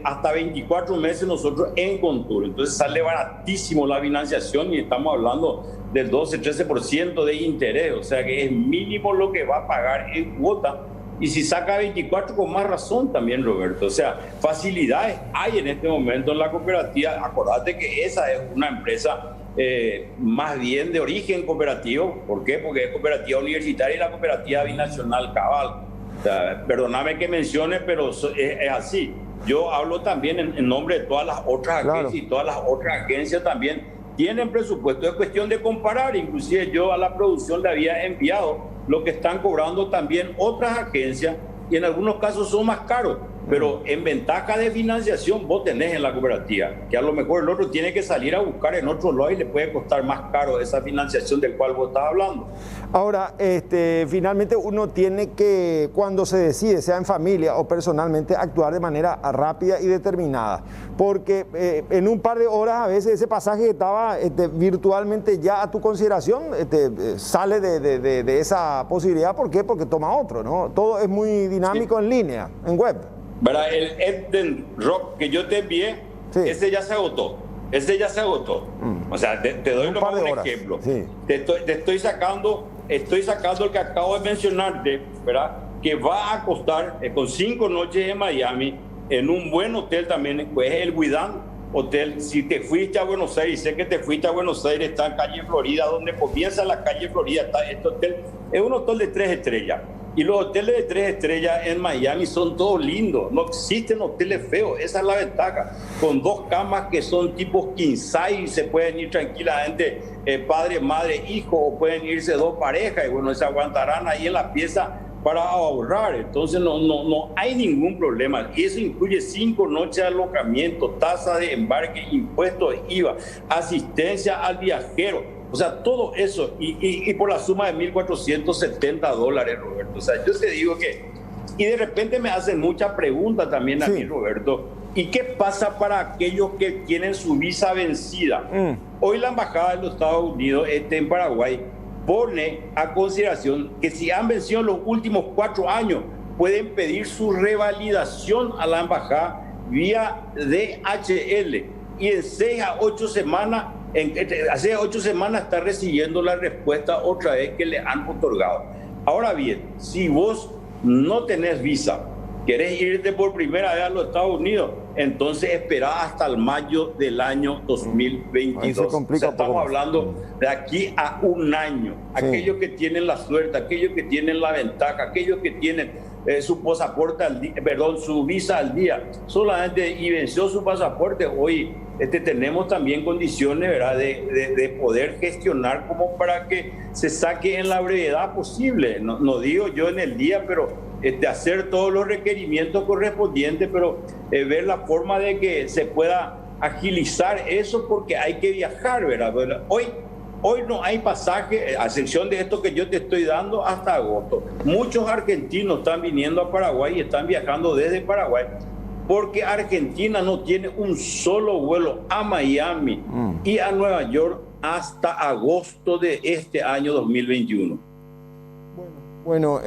hasta 24 meses nosotros en Contour. Entonces sale baratísimo la financiación y estamos hablando del 12-13% de interés, o sea que es mínimo lo que va a pagar en cuota. Y si saca 24, con más razón también, Roberto. O sea, facilidades hay en este momento en la cooperativa. Acordate que esa es una empresa más bien de origen cooperativo. ¿Por qué? Porque es cooperativa universitaria y la cooperativa binacional Cabal. O sea, perdóname que mencione, pero es así. Yo hablo también en nombre de todas las otras agencias, y todas las otras agencias también tienen presupuesto. Es cuestión de comparar. Inclusive yo a la producción le había enviado lo que están cobrando también otras agencias y en algunos casos son más caros, pero en ventaja de financiación vos tenés en la cooperativa, que a lo mejor el otro tiene que salir a buscar en otro lado y le puede costar más caro esa financiación del cual vos estás hablando. Ahora, finalmente uno tiene que, cuando se decide, sea en familia o personalmente, actuar de manera rápida y determinada, porque en un par de horas a veces ese pasaje que estaba virtualmente ya a tu consideración sale de esa posibilidad. ¿Por qué? Porque toma otro, ¿no? Todo es muy dinámico en línea, en web. ¿Verdad? El Eden Rock que yo te envié, ese ya se agotó. Ese ya se agotó. O sea, te doy un ejemplo. Sí. Te estoy sacando el que acabo de mencionarte, ¿verdad? Que va a costar con 5 noches en Miami, en un buen hotel también, pues es el Guidán Hotel. Si te fuiste a Buenos Aires, sé que te fuiste a Buenos Aires, está en calle Florida, donde comienza la calle Florida, está este hotel. Es un hotel de 3 estrellas. Y los hoteles de 3 estrellas en Miami son todos lindos, no existen hoteles feos, esa es la ventaja. Con 2 camas que son tipo king size, se pueden ir tranquilamente padre, madre, hijo, o pueden irse 2 parejas y bueno, se aguantarán ahí en la pieza para ahorrar. Entonces no hay ningún problema. Y eso incluye 5 noches de alojamiento, tasa de embarque, impuestos, IVA, asistencia al viajero. O sea, todo eso, y por la suma de $1,470, Roberto. O sea, yo te digo que... Y de repente me hacen muchas preguntas también a mí, Roberto. ¿Y qué pasa para aquellos que tienen su visa vencida? Hoy la Embajada de los Estados Unidos en Paraguay pone a consideración que si han vencido los últimos 4 años, pueden pedir su revalidación a la Embajada vía DHL. Y en 6 a 8 semanas... Hace 8 semanas está recibiendo la respuesta otra vez que le han otorgado. Ahora bien, si vos no tenés visa, querés irte por primera vez a los Estados Unidos, entonces esperá hasta el mayo del año 2022. O sea, estamos hablando de aquí a 1 año. Sí. Aquellos que tienen la suerte, aquellos que tienen la ventaja, aquellos que tienen su pasaporte al día, su visa al día, solamente y venció su pasaporte, hoy tenemos también condiciones, ¿verdad?, de poder gestionar como para que se saque en la brevedad posible. No digo yo en el día, pero hacer todos los requerimientos correspondientes, pero ver la forma de que se pueda agilizar eso, porque hay que viajar, ¿verdad? Hoy no hay pasaje, a excepción de esto que yo te estoy dando, hasta agosto. Muchos argentinos están viniendo a Paraguay y están viajando desde Paraguay, porque Argentina no tiene un solo vuelo a Miami y a Nueva York hasta agosto de este año 2021. Bueno, Bueno,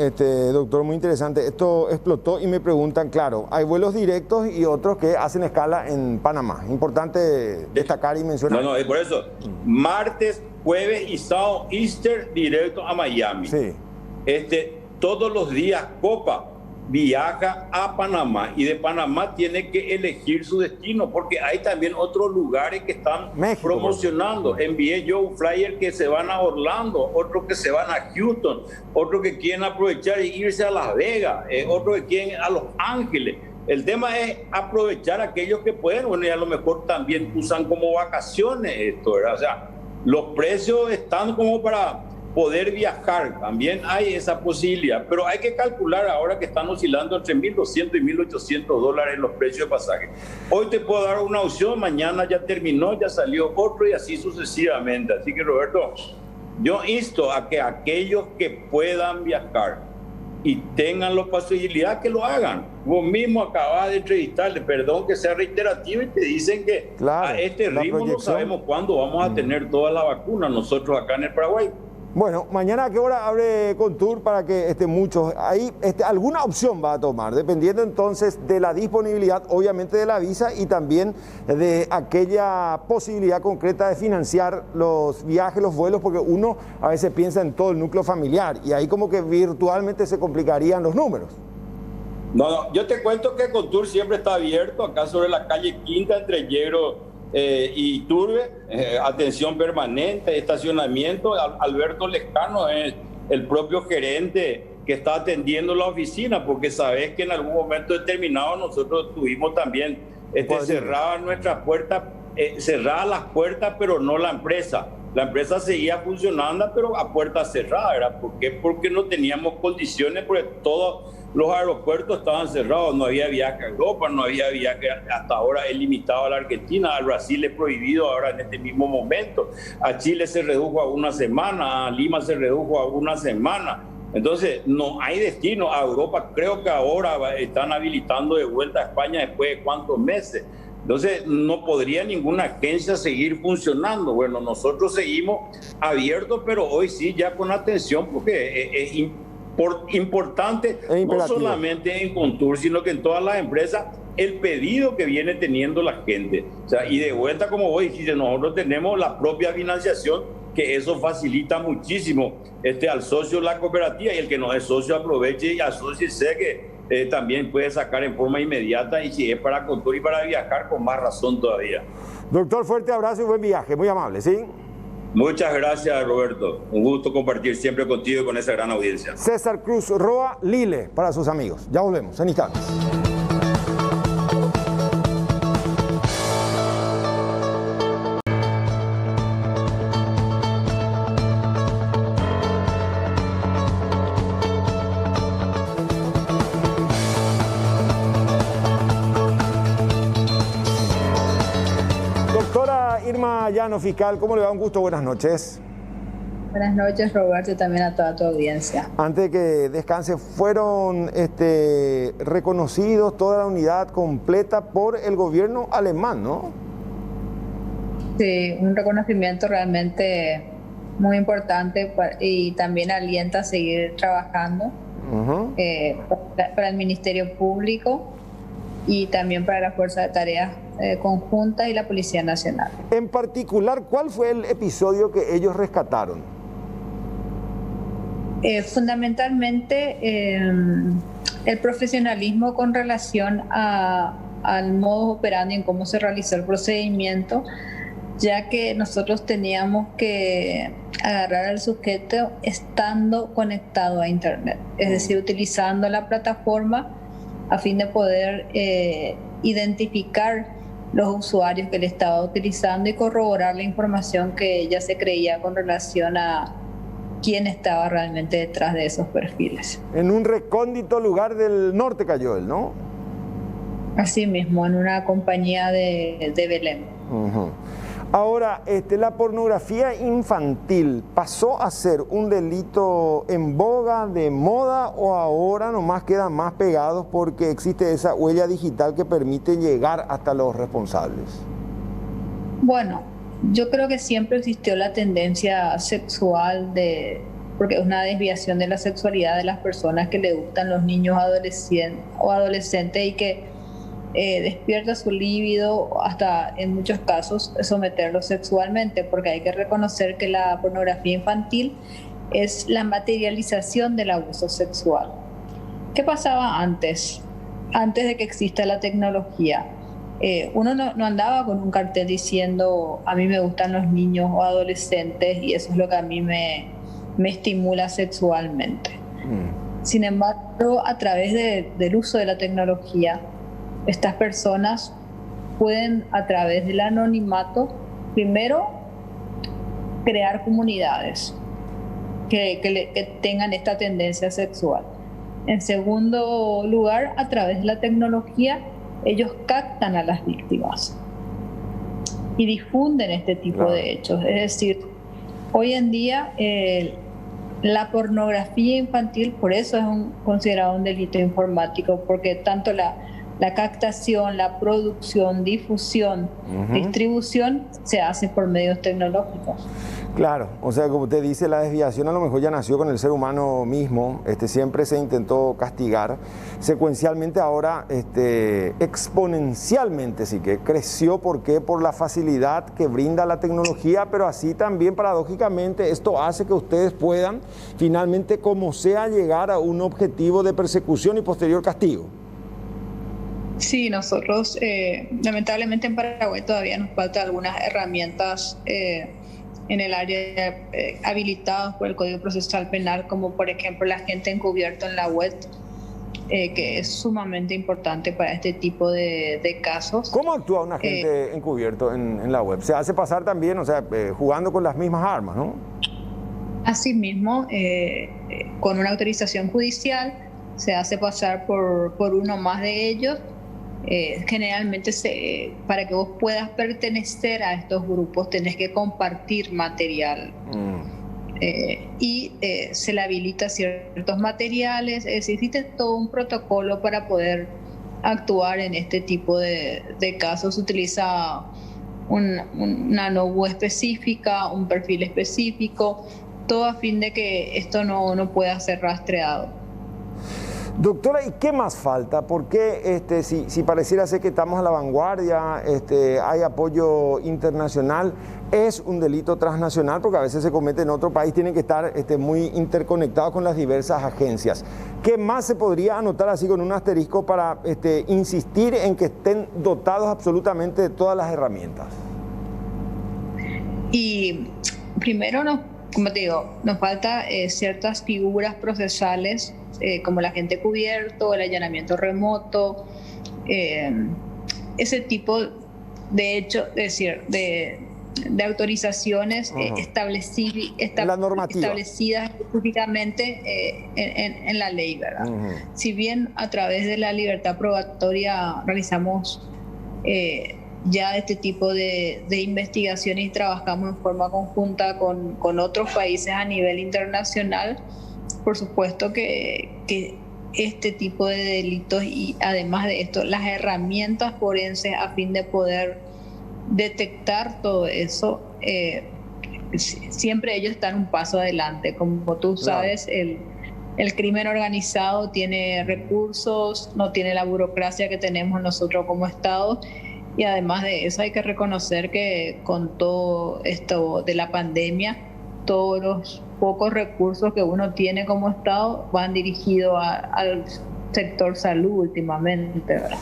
doctor, muy interesante. Esto explotó y me preguntan, claro, hay vuelos directos y otros que hacen escala en Panamá. Importante destacar y mencionar. No, por eso, martes, jueves y sábado, Easter directo a Miami. Sí. Todos los días Copa viaja a Panamá y de Panamá tiene que elegir su destino porque hay también otros lugares que están México, promocionando. Envié yo un flyer que se van a Orlando, otros que se van a Houston, otros que quieren aprovechar e irse a Las Vegas, otros que quieren a Los Ángeles. El tema es aprovechar aquellos que pueden, bueno, y a lo mejor también usan como vacaciones esto, ¿verdad? O sea, los precios están como para poder viajar, también hay esa posibilidad, pero hay que calcular ahora que están oscilando entre 1.200 y 1.800 dólares los precios de pasaje. Hoy te puedo dar una opción, mañana ya terminó, ya salió otro y así sucesivamente. Así que Roberto, yo insto a que aquellos que puedan viajar y tengan la posibilidad que lo hagan. Vos mismo acabas de entrevistarle, perdón que sea reiterativo, y te dicen que claro, a este ritmo no sabemos cuándo vamos a tener toda la vacuna nosotros acá en el Paraguay. Bueno, mañana a qué hora abre Contour para que muchos ahí alguna opción va a tomar, dependiendo entonces de la disponibilidad, obviamente de la visa y también de aquella posibilidad concreta de financiar los viajes, los vuelos, porque uno a veces piensa en todo el núcleo familiar y ahí como que virtualmente se complicarían los números. No, yo te cuento que Contour siempre está abierto acá sobre la calle Quinta entre Yegro y Turbe, atención permanente, estacionamiento. Alberto Lescano es el propio gerente que está atendiendo la oficina, porque sabes que en algún momento determinado nosotros tuvimos también cerradas nuestras puertas, cerradas las puertas, pero no la empresa. La empresa seguía funcionando, pero a puertas cerradas, ¿verdad? ¿Por qué? Porque no teníamos condiciones, porque todos los aeropuertos estaban cerrados, no había viaje a Europa, no había viaje, hasta ahora es limitado a la Argentina, al Brasil es prohibido ahora en este mismo momento, a Chile se redujo a una semana, a Lima se redujo a una semana. Entonces, no hay destino. A Europa creo que ahora están habilitando de vuelta a España después de cuántos meses. Entonces, no podría ninguna agencia seguir funcionando. Bueno, nosotros seguimos abiertos, pero hoy sí ya con atención, porque es importante, no solamente en Contour, sino que en todas las empresas, el pedido que viene teniendo la gente. O sea, y de vuelta, como vos dijiste, nosotros tenemos la propia financiación, que eso facilita muchísimo al socio de la cooperativa, y el que no es socio aproveche y asóciese, que también puede sacar en forma inmediata, y si es para Contour y para viajar, con más razón todavía. Doctor, fuerte abrazo y buen viaje, muy amable, ¿sí? Muchas gracias, Roberto. Un gusto compartir siempre contigo y con esa gran audiencia. César Cruz Roa, Lile, para sus amigos. Ya volvemos en instantes. Irma Llano, fiscal, ¿cómo le va? Un gusto, buenas noches. Buenas noches, Roberto, y también a toda tu audiencia. Antes de que descanse, fueron reconocidos toda la unidad completa por el gobierno alemán, ¿no? Sí, un reconocimiento realmente muy importante y también alienta a seguir trabajando para el Ministerio Público y también para la Fuerza de Tareas Conjuntas y la Policía Nacional. En particular, ¿cuál fue el episodio que ellos rescataron? Fundamentalmente el profesionalismo con relación al modo operandi en cómo se realizó el procedimiento, ya que nosotros teníamos que agarrar al sujeto estando conectado a Internet, es decir, utilizando la plataforma a fin de poder identificar los usuarios que él estaba utilizando y corroborar la información que ella se creía con relación a quién estaba realmente detrás de esos perfiles. En un recóndito lugar del norte cayó él, ¿no? Así mismo, en una compañía de Belén. Ahora, la pornografía infantil, ¿pasó a ser un delito en boga, de moda, o ahora nomás quedan más pegados porque existe esa huella digital que permite llegar hasta los responsables? Bueno, yo creo que siempre existió la tendencia sexual de porque es una desviación de la sexualidad de las personas que le gustan los niños adolescentes y que despierta su líbido, hasta en muchos casos someterlos sexualmente, porque hay que reconocer que la pornografía infantil es la materialización del abuso sexual. ¿Qué pasaba antes de que exista la tecnología? Uno no andaba con un cartel diciendo a mí me gustan los niños o adolescentes y eso es lo que a mí me estimula sexualmente. Sin embargo, a través del uso de la tecnología, estas personas pueden, a través del anonimato, primero crear comunidades que tengan esta tendencia sexual. En segundo lugar, a través de la tecnología, ellos captan a las víctimas y difunden este tipo de hechos. Es decir, hoy en día la pornografía infantil, por eso es considerado un delito informático, porque tanto la captación, la producción, difusión, distribución se hace por medios tecnológicos. Claro, o sea, como usted dice, la desviación a lo mejor ya nació con el ser humano mismo, siempre se intentó castigar, secuencialmente ahora, exponencialmente sí que creció. ¿Por qué? Por la facilidad que brinda la tecnología, pero así también paradójicamente esto hace que ustedes puedan finalmente, como sea, llegar a un objetivo de persecución y posterior castigo. Sí, nosotros lamentablemente en Paraguay todavía nos faltan algunas herramientas en el área habilitadas por el Código Procesal Penal, como por ejemplo la agente encubierto en la web, que es sumamente importante para este tipo de casos. ¿Cómo actúa un agente encubierto en la web? Se hace pasar también, o sea, jugando con las mismas armas, ¿no? Asimismo, con una autorización judicial, se hace pasar por uno más de ellos. Generalmente para que vos puedas pertenecer a estos grupos tenés que compartir material y se le habilita ciertos materiales, es decir, existe todo un protocolo para poder actuar en este tipo de casos. Se utiliza una NOWO específica, un perfil específico, todo a fin de que esto no pueda ser rastreado. Doctora, ¿y qué más falta? Porque si pareciera ser que estamos a la vanguardia, hay apoyo internacional, es un delito transnacional porque a veces se comete en otro país, tienen que estar muy interconectados con las diversas agencias. ¿Qué más se podría anotar así con un asterisco para insistir en que estén dotados absolutamente de todas las herramientas? Y primero, como te digo, nos falta ciertas figuras procesales como el agente cubierto, el allanamiento remoto, ese tipo de hecho, es decir, de autorizaciones establecidas específicamente en la ley, ¿verdad? Si bien a través de la libertad probatoria realizamos ya este tipo de investigaciones y trabajamos en forma conjunta con otros países a nivel internacional, por supuesto que este tipo de delitos y además de esto, las herramientas forenses a fin de poder detectar todo eso, siempre ellos están un paso adelante. Como tú sabes, el crimen organizado tiene recursos, no tiene la burocracia que tenemos nosotros como Estado. Y además de eso hay que reconocer que con todo esto de la pandemia, todos los pocos recursos que uno tiene como Estado van dirigidos al sector salud últimamente, ¿verdad?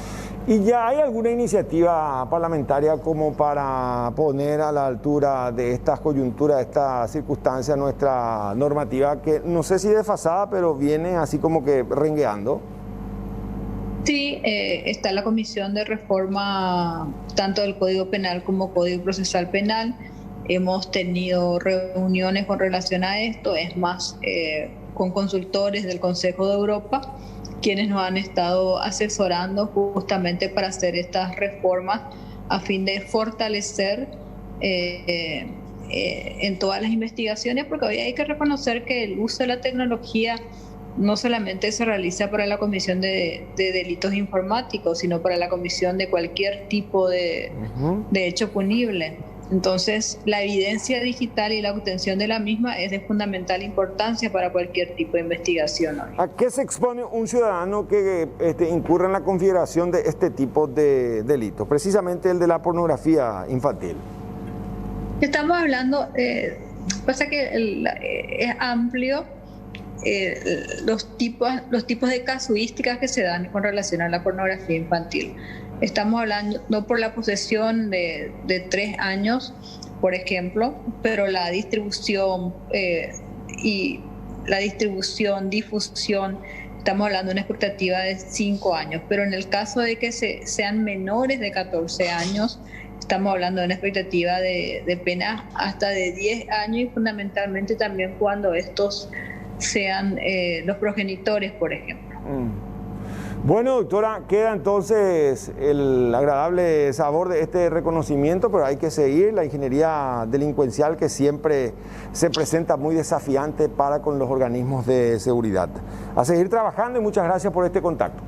¿Y ya hay alguna iniciativa parlamentaria como para poner a la altura de estas coyunturas, de esta circunstancia, nuestra normativa, que no sé si desfasada, pero viene así como que rengueando? Sí, está la Comisión de Reforma tanto del Código Penal como Código Procesal Penal. Hemos tenido reuniones con relación a esto, es más, con consultores del Consejo de Europa, quienes nos han estado asesorando justamente para hacer estas reformas a fin de fortalecer en todas las investigaciones, porque hoy hay que reconocer que el uso de la tecnología no solamente se realiza para la comisión de delitos informáticos, sino para la comisión de cualquier tipo de hecho punible. Entonces, la evidencia digital y la obtención de la misma es de fundamental importancia para cualquier tipo de investigación hoy. ¿A qué se expone un ciudadano que incurra en la configuración de este tipo de delitos? Precisamente el de la pornografía infantil. Estamos hablando, pasa que es amplio los tipos de casuísticas que se dan con relación a la pornografía infantil. Estamos hablando no por la posesión de 3 años, por ejemplo, pero la distribución difusión, estamos hablando de una expectativa de 5 años. Pero en el caso de que sean menores de 14 años, estamos hablando de una expectativa de penas hasta de 10 años y fundamentalmente también cuando estos sean los progenitores, por ejemplo. Bueno, doctora, queda entonces el agradable sabor de este reconocimiento, pero hay que seguir la ingeniería delincuencial que siempre se presenta muy desafiante para con los organismos de seguridad. A seguir trabajando y muchas gracias por este contacto.